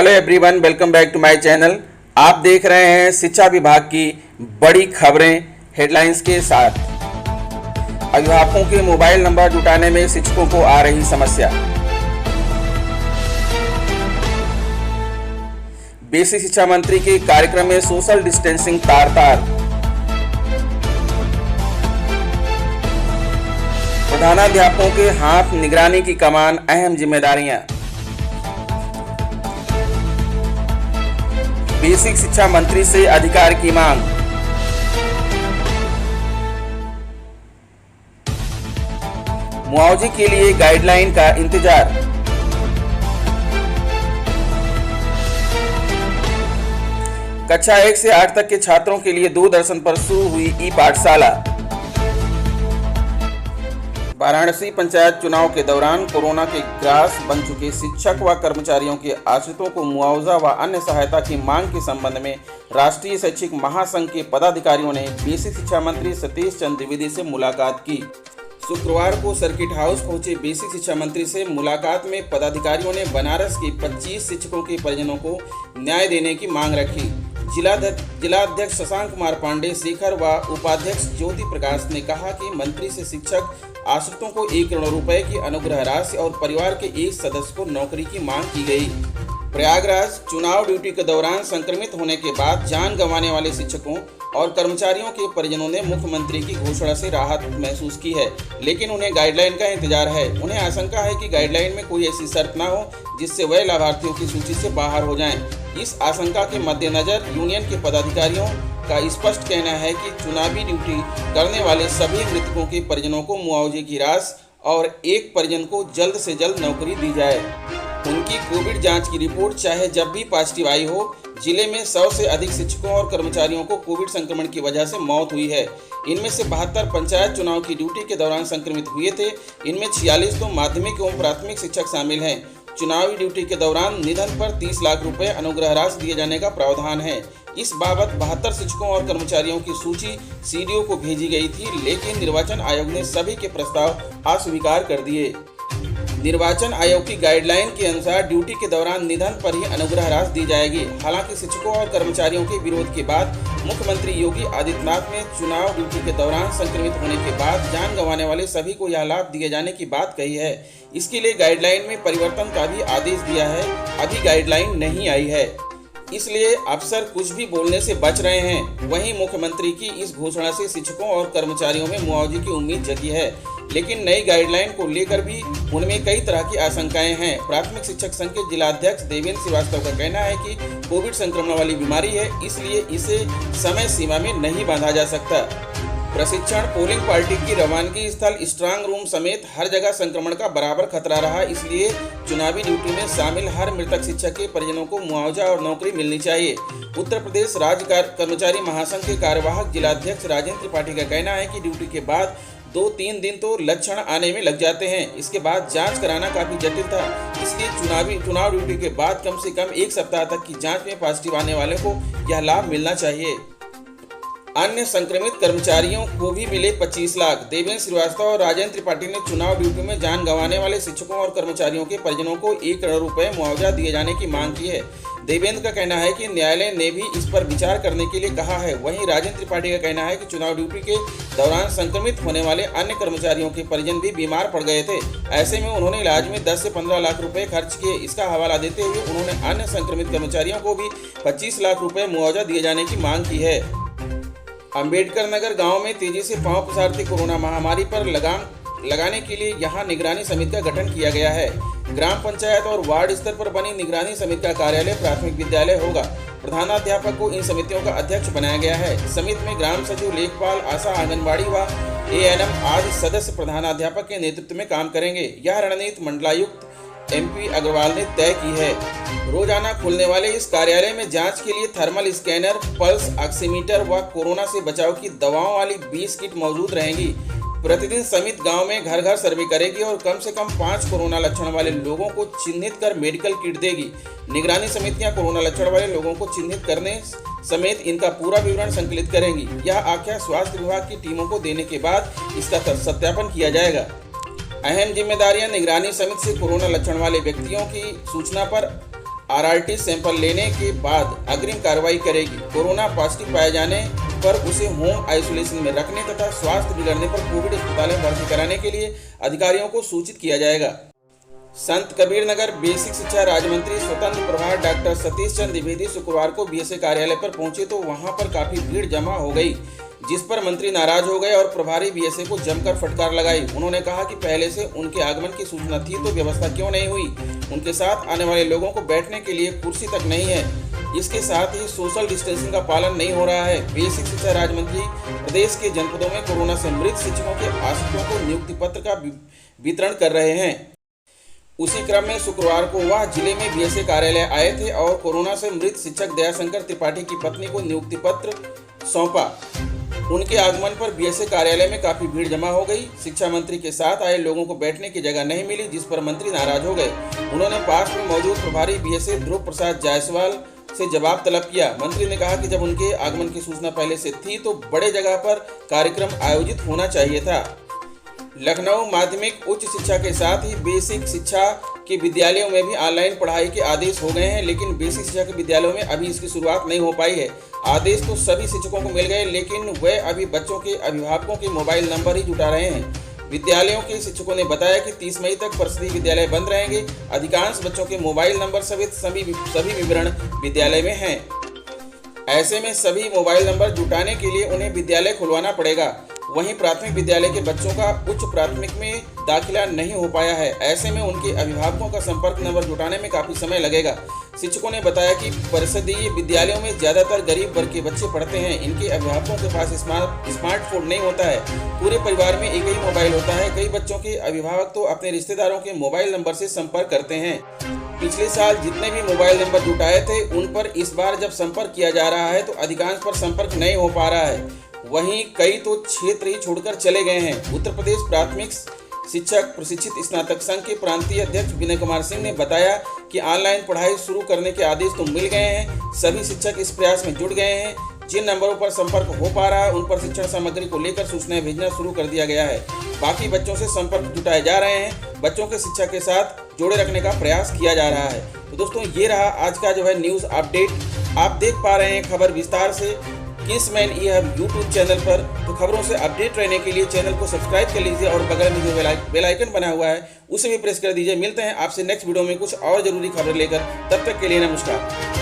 Hello everyone, welcome back to my channel. आप देख रहे हैं शिक्षा विभाग की बड़ी खबरें हेडलाइंस के साथ। अभिभावकों के मोबाइल नंबर जुटाने में शिक्षकों को आ रही समस्या। बेसिक शिक्षा मंत्री के कार्यक्रम में सोशल डिस्टेंसिंग तार-तार। प्रधानाध्यापकों के हाथ निगरानी की कमान, अहम जिम्मेदारियां। बेसिक शिक्षा मंत्री से अधिकार की मांग। मुआवजे के लिए गाइडलाइन का इंतजार। कक्षा 1 से 8 तक के छात्रों के लिए दूरदर्शन पर शुरू हुई ई पाठशाला। वाराणसी पंचायत चुनाव के दौरान कोरोना के ग्रास बन चुके शिक्षक व कर्मचारियों के आश्रितों को मुआवजा व अन्य सहायता की मांग के संबंध में राष्ट्रीय शैक्षिक महासंघ के पदाधिकारियों ने बेसिक शिक्षा मंत्री सतीश चंद्र द्विवेदी से मुलाकात की। शुक्रवार को सर्किट हाउस पहुंचे बेसिक शिक्षा मंत्री से मुलाकात में पदाधिकारियों ने बनारस के 25 शिक्षकों के परिजनों को न्याय देने की मांग रखी। जिलाध्यक्ष शशांक कुमार पांडे शेखर व उपाध्यक्ष ज्योति प्रकाश ने कहा कि मंत्री से शिक्षक आश्रितों को 1 करोड़ रुपए की अनुग्रह राशि और परिवार के एक सदस्य को नौकरी की मांग की गई। प्रयागराज चुनाव ड्यूटी के दौरान संक्रमित होने के बाद जान गंवाने वाले शिक्षकों और कर्मचारियों के परिजनों ने मुख्यमंत्री की घोषणा से राहत महसूस की है, लेकिन उन्हें गाइडलाइन का इंतजार है। उन्हें आशंका है कि गाइडलाइन में कोई ऐसी शर्त न हो जिससे वह लाभार्थियों की सूची से बाहर हो जाएं। इस आशंका के मद्देनजर यूनियन के पदाधिकारियों का स्पष्ट कहना है कि चुनावी ड्यूटी करने वाले सभी मृतकों के परिजनों को मुआवजे की राशि और एक परिजन को जल्द से जल्द नौकरी दी जाए। उनकी कोविड जांच की रिपोर्ट चाहे जब भी पॉजिटिव आई हो, जिले में 100 से अधिक शिक्षकों और कर्मचारियों को कोविड संक्रमण की वजह से मौत हुई है। इनमें से 72 पंचायत चुनाव की ड्यूटी के दौरान संक्रमित हुए थे। इनमें 46 तो माध्यमिक एवं प्राथमिक शिक्षक शामिल हैं। चुनावी ड्यूटी के दौरान निधन पर 30 लाख रुपए अनुग्रह राशि दिए जाने का प्रावधान है। इस बाबत 72 शिक्षकों और कर्मचारियों की सूची सीडीओ को भेजी गई थी, लेकिन निर्वाचन आयोग ने सभी के प्रस्ताव अस्वीकार कर दिए। निर्वाचन आयोग की गाइडलाइन के अनुसार ड्यूटी के दौरान निधन पर ही अनुग्रह राशि दी जाएगी। हालांकि शिक्षकों और कर्मचारियों के विरोध के बाद मुख्यमंत्री योगी आदित्यनाथ ने चुनाव ड्यूटी के दौरान संक्रमित होने के बाद जान गंवाने वाले सभी को यह लाभ दिए जाने की बात कही है। इसके लिए गाइडलाइन में परिवर्तन का भी आदेश दिया है। अभी गाइडलाइन नहीं आई है, इसलिए अफसर कुछ भी बोलने से बच रहे हैं। वहीं मुख्यमंत्री की इस घोषणा से शिक्षकों और कर्मचारियों में मुआवजे की उम्मीद जगी है, लेकिन नई गाइडलाइन को लेकर भी उनमें कई तरह की आशंकाएं हैं। प्राथमिक शिक्षक संघ के जिलाध्यक्ष देवेंद्र श्रीवास्तव का कहना है कि कोविड संक्रमण वाली बीमारी है, इसलिए इसे समय सीमा में नहीं बांधा जा सकता। प्रशिक्षण पोलिंग पार्टी की रवानगी स्थल स्ट्रांग रूम समेत हर जगह संक्रमण का बराबर खतरा रहा, इसलिए चुनावी ड्यूटी में शामिल हर मृतक शिक्षक के परिजनों को मुआवजा और नौकरी मिलनी चाहिए। उत्तर प्रदेश राज्य कर्मचारी महासंघ के कार्यवाहक जिलाध्यक्ष राजेंद्र त्रिपाठी का कहना है कि ड्यूटी के बाद 2-3 दिन तो लक्षण आने में लग जाते हैं। इसके बाद जांच कराना काफी जटिल था, इसलिए चुनाव ड्यूटी के बाद कम से कम 1 सप्ताह तक की जांच में पॉजिटिव आने वाले को यह लाभ मिलना चाहिए। अन्य संक्रमित कर्मचारियों को भी मिले 25 लाख। देवेंद्र श्रीवास्तव और राजेंद्र त्रिपाठी ने चुनाव ड्यूटी में जान गंवाने वाले शिक्षकों और कर्मचारियों के परिजनों को 1 करोड़ रुपए मुआवजा दिए जाने की मांग की है। देवेंद्र का कहना है कि न्यायालय ने भी इस पर विचार करने के लिए कहा है। वहीं राजेंद्र त्रिपाठी का कहना है कि चुनाव ड्यूटी के दौरान संक्रमित होने वाले अन्य कर्मचारियों के परिजन भी बीमार पड़ गए थे। ऐसे में उन्होंने इलाज में 10 से 15 लाख रुपए खर्च किए। इसका हवाला देते हुए उन्होंने अन्य संक्रमित कर्मचारियों को भी 25 लाख रुपए मुआवजा दिए जाने की मांग की है। अंबेडकर नगर गांव में तेजी से पांव पसारती कोरोना महामारी पर लगाम लगाने के लिए यहां निगरानी समिति का गठन किया गया है। ग्राम पंचायत और वार्ड स्तर पर बनी निगरानी समिति का कार्यालय प्राथमिक विद्यालय होगा। प्रधानाध्यापक को इन समितियों का अध्यक्ष बनाया गया है। समिति में ग्राम सचिव, लेखपाल, आशा, आंगनबाड़ी व एएनएम आदि सदस्य प्रधानाध्यापक के नेतृत्व में काम करेंगे। यह रणनीति मंडलायुक्त MP अग्रवाल ने तय की है। रोजाना खुलने वाले इस कार्यालय में जांच के लिए थर्मल स्कैनर, पल्स ऑक्सीमीटर व कोरोना से बचाव की दवाओं वाली 20 किट मौजूद रहेंगी। प्रतिदिन समिति गांव में घर घर सर्वे करेगी और कम से कम 5 कोरोना लक्षण वाले लोगों को चिन्हित कर मेडिकल किट देगी। निगरानी समितियां कोरोना लक्षण वाले लोगों को चिन्हित करने समेत इनका पूरा विवरण संकलित करेंगी। यह आख्या स्वास्थ्य विभाग की टीमों को देने के बाद इसका सत्यापन किया जाएगा। अहम जिम्मेदारियां निगरानी समिति से कोरोना लक्षण वाले व्यक्तियों की सूचना पर आरआरटी सैंपल लेने के बाद अग्रिम कार्रवाई करेगी। कोरोना पॉजिटिव पाए जाने पर उसे होम आइसोलेशन में रखने तथा स्वास्थ्य बिगड़ने पर कोविड अस्पताल में भर्ती कराने के लिए अधिकारियों को सूचित किया जाएगा। संत कबीर नगर बेसिक शिक्षा राज्य मंत्री स्वतंत्र प्रभार डॉक्टर सतीश चंद्र द्विवेदी शुक्रवार को बीएसए कार्यालय पर पहुंचे तो वहां पर काफी भीड़ जमा हो गई, जिस पर मंत्री नाराज हो गए और प्रभारी बीएसए को जमकर फटकार लगाई। उन्होंने कहा कि पहले से उनके आगमन की सूचना थी तो व्यवस्था क्यों नहीं हुई। उनके साथ आने वाले लोगों को बैठने के लिए कुर्सी तक नहीं है। इसके साथ ही सोशल डिस्टेंसिंग का पालन नहीं हो रहा है। बेसिक शिक्षा राज्य मंत्री प्रदेश के जनपदों में कोरोना से मृत शिक्षकों के आश्रितों को नियुक्ति पत्र का वितरण कर रहे हैं। उसी क्रम में शुक्रवार को वह जिले में बीएसए कार्यालय आए थे और कोरोना से मृत शिक्षक दयाशंकर त्रिपाठी की पत्नी को नियुक्ति पत्र सौंपा। उनके आगमन पर बीएसए कार्यालय में काफी भीड़ जमा हो गई। शिक्षा मंत्री के साथ आए लोगों को बैठने की जगह नहीं मिली, जिस पर मंत्री नाराज हो गए। उन्होंने पास में मौजूद प्रभारी बीएसए ध्रुव प्रसाद जायसवाल से जवाब तलब किया। मंत्री ने कहा कि जब उनके आगमन की सूचना पहले से थी तो बड़े जगह पर कार्यक्रम आयोजित होना चाहिए था। लखनऊ माध्यमिक उच्च शिक्षा के साथ ही बेसिक शिक्षा के विद्यालयों में भी ऑनलाइन पढ़ाई के आदेश हो गए हैं, लेकिन बेसिक शिक्षा के विद्यालयों में अभी इसकी शुरुआत नहीं हो पाई है। आदेश तो सभी शिक्षकों को मिल गए, लेकिन वे अभी बच्चों के अभिभावकों के मोबाइल नंबर ही जुटा रहे हैं। विद्यालयों के शिक्षकों ने बताया कि 30 मई तक परिषदीय विद्यालय बंद रहेंगे। अधिकांश बच्चों के मोबाइल नंबर समेत सभी विवरण विद्यालय में हैं। ऐसे में सभी मोबाइल नंबर जुटाने के लिए उन्हें विद्यालय खुलवाना पड़ेगा। वहीं प्राथमिक विद्यालय के बच्चों का उच्च प्राथमिक में दाखिला नहीं हो पाया है। ऐसे में उनके अभिभावकों का संपर्क नंबर जुटाने में काफी समय लगेगा। शिक्षकों ने बताया कि परिषदीय विद्यालयों में ज्यादातर गरीब वर्ग के बच्चे पढ़ते हैं। इनके अभिभावकों के पास स्मार्टफोन नहीं होता है। पूरे परिवार में एक ही मोबाइल होता है। कई बच्चों के अभिभावक तो अपने रिश्तेदारों के मोबाइल नंबर से संपर्क करते हैं। पिछले साल जितने भी मोबाइल नंबर जुटाए थे उन पर इस बार जब संपर्क किया जा रहा है तो अधिकांश पर संपर्क नहीं हो पा रहा है। वहीं कई तो क्षेत्र ही छोड़कर चले गए हैं। उत्तर प्रदेश प्राथमिक शिक्षक प्रशिक्षित स्नातक संघ के प्रांतीय अध्यक्ष विनय कुमार सिंह ने बताया कि ऑनलाइन पढ़ाई शुरू करने के आदेश तो मिल गए हैं। सभी शिक्षक इस प्रयास में जुट गए हैं। जिन नंबरों पर संपर्क हो पा रहा है उन पर शिक्षण सामग्री को लेकर सूचनाएं भेजना शुरू कर दिया गया है। बाकी बच्चों से संपर्क जुटाए जा रहे हैं। बच्चों के शिक्षा के साथ जोड़े रखने का प्रयास किया जा रहा है। तो दोस्तों, ये रहा आज का न्यूज़ अपडेट। आप देख पा रहे हैं खबर विस्तार से किंग्समैन यूट्यूब चैनल पर। तो खबरों से अपडेट रहने के लिए चैनल को सब्सक्राइब कर लीजिए और बगल में जो बेल आइकन बना हुआ है उसे भी प्रेस कर दीजिए। मिलते हैं आपसे नेक्स्ट वीडियो में कुछ और जरूरी खबर लेकर। तब तक के लिए नमस्कार।